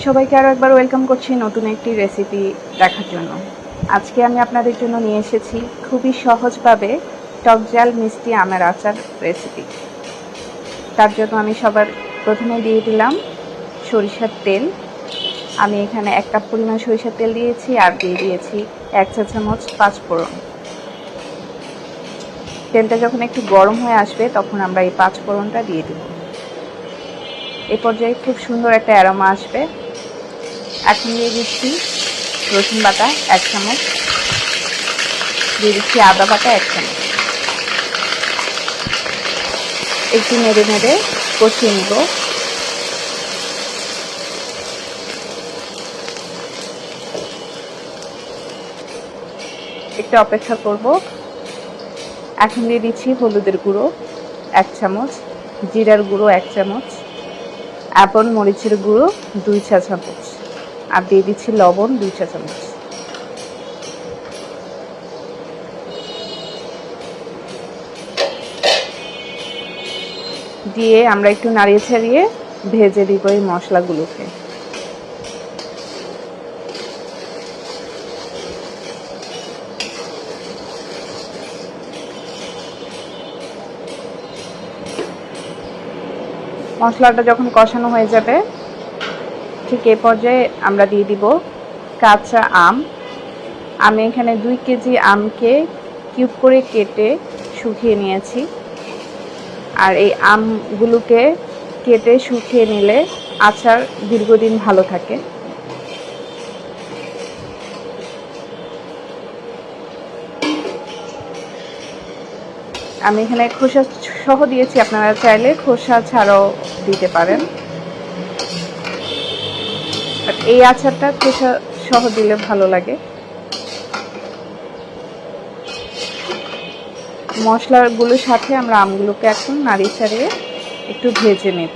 সবাইকে আরও একবার ওয়েলকাম করছি নতুন একটি রেসিপি দেখার জন্য। আজকে আমি আপনাদের জন্য নিয়ে এসেছি খুবই সহজভাবে টক ঝাল মিষ্টি আমের আচার রেসিপি। তার জন্য আমি সবার প্রথমে দিয়ে দিলাম সরিষার তেল। আমি এখানে 1 কাপ পরিমাণ সরিষার তেল দিয়েছি আর দিয়ে দিয়েছি 1 চা চামচ পাঁচফোড়ন। তেলটা যখন একটু গরম হয়ে আসবে তখন আমরা এই পাঁচফোড়নটা দিয়ে দেব। এই পর্যায়ে খুব সুন্দর একটা অ্যারোমা আসবে। এখন দিয়ে দিচ্ছি রসুন বাটা 1 চামচ, দিয়ে দিচ্ছি আদা বাটা 1 চামচ। একটু নেড়ে নেড়ে কষিয়ে নিব। একটু অপেক্ষা করব। এখন দিয়ে দিচ্ছি হলুদের গুঁড়ো 1 চামচ, জিরার গুঁড়ো 1 চামচ, এবং মরিচের গুঁড়ো 2 চা চামচ, আর দিয়ে দিচ্ছি লবণ 2 চা চামচ। দিয়ে আমরা একটু নাড়িয়ে ছাড়িয়ে ভেজে দিব এই মশলাগুলোকে। মশলাটা যখন কষানো হয়ে যাবে ঠিক এই পর্যায়ে আমরা দিয়ে দিব কাঁচা আম। আমি এখানে 2 কেজি আমকে কিউব করে কেটে শুকিয়ে নিয়েছি। আর এই আমগুলোকে কেটে শুকিয়ে নিলে আচার দীর্ঘদিন ভালো থাকে। আমি এখানে খোসা সহ দিয়েছি, আপনারা চাইলে খোসা ছাড়াও দিতে পারেন। বাট এই আচারটা খোসা সহ দিলে ভালো লাগে। মশলাগুলোর সাথে আমরা আমগুলোকে এখন নাড়িয়ে চাড়িয়ে একটু ভেজে নেব।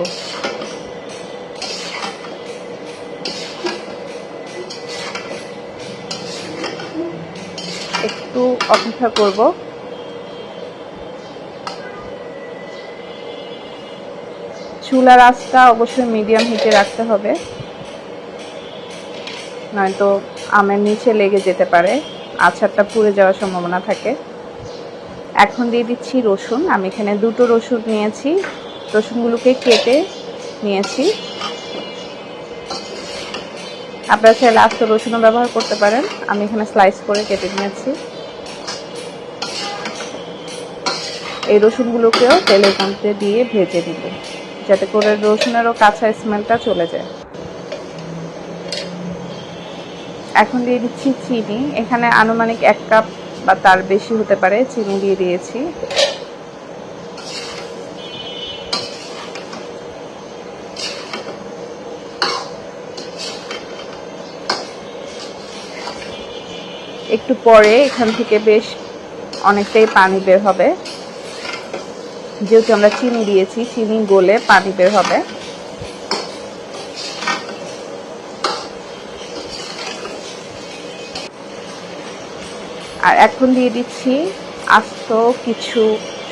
একটু অপেক্ষা করব। চুলার আঁচটা অবশ্যই মিডিয়াম হিটে রাখতে হবে, নয়তো আমের নিচে লেগে যেতে পারে, আচারটা পুড়ে যাওয়ার সম্ভাবনা থাকে। এখন দিয়ে দিচ্ছি রসুন। আমি এখানে 2টো রসুন নিয়েছি, রসুনগুলোকে কেটে নিয়েছি। আপনারা চাইলে আস্ত রসুনও ব্যবহার করতে পারেন, আমি এখানে স্লাইস করে কেটে নিয়েছি। এই রসুনগুলোকেও তেলের মধ্যে দিয়ে ভেজে দিব, যাতে করে রসুনেরও কাঁচা স্মেলটা চলে যায়। এখন দিয়ে দিচ্ছি চিনি। এখানে আনুমানিক 1 কাপ বা তার বেশি হতে পারে চিনি দিয়ে দিয়েছি। একটু পরে এখান থেকে বেশ অনেকটাই পানি বের হবে, যেহেতু আমরা চিনি দিয়েছি, চিনি গলে পানি বের হবে। আর এখন দিয়ে দিচ্ছি আস্ত কিছু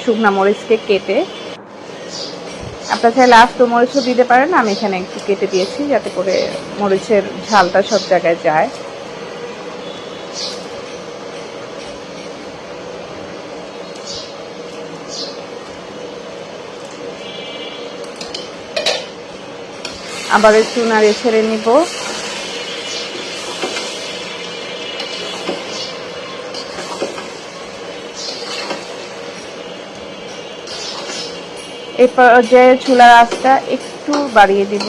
শুকনা মরিচকে কেটে। আপনারা চাইলে আস্ত মরিচও দিতে পারেন, আমি এখানে একটু কেটে দিয়েছি যাতে করে মরিচের ঝালটা সব জায়গায় যায়। আবার একটু নাড়িয়ে ছেড়ে নিব। এই পর্যায়ে চুলার আঁচটা একটু বাড়িয়ে দিব।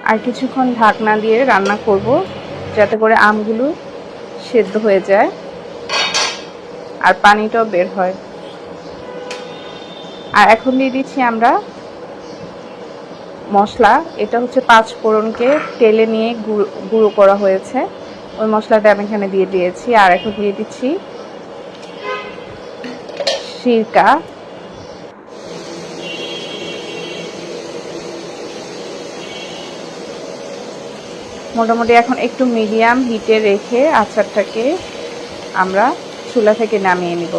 আর কিছুক্ষণ ঢাকনা দিয়ে রান্না করব, যাতে করে আমগুলো সেদ্ধ হয়ে যায় আর পানিটাও বের হয়। আর এখন দিয়ে দিচ্ছি আমরা মশলা। এটা হচ্ছে পাঁচফোড়নকে তেলে নিয়ে গুঁড়ো করা হয়েছে, ওই মশলাটা আমি এখানে দিয়ে দিয়েছি। আর এখন দিয়ে দিচ্ছি সিরকা, মোটামুটি এখন একটু মিডিয়াম হিটে রেখে আচারটাকে আমরা চুলা থেকে নামিয়ে নিব।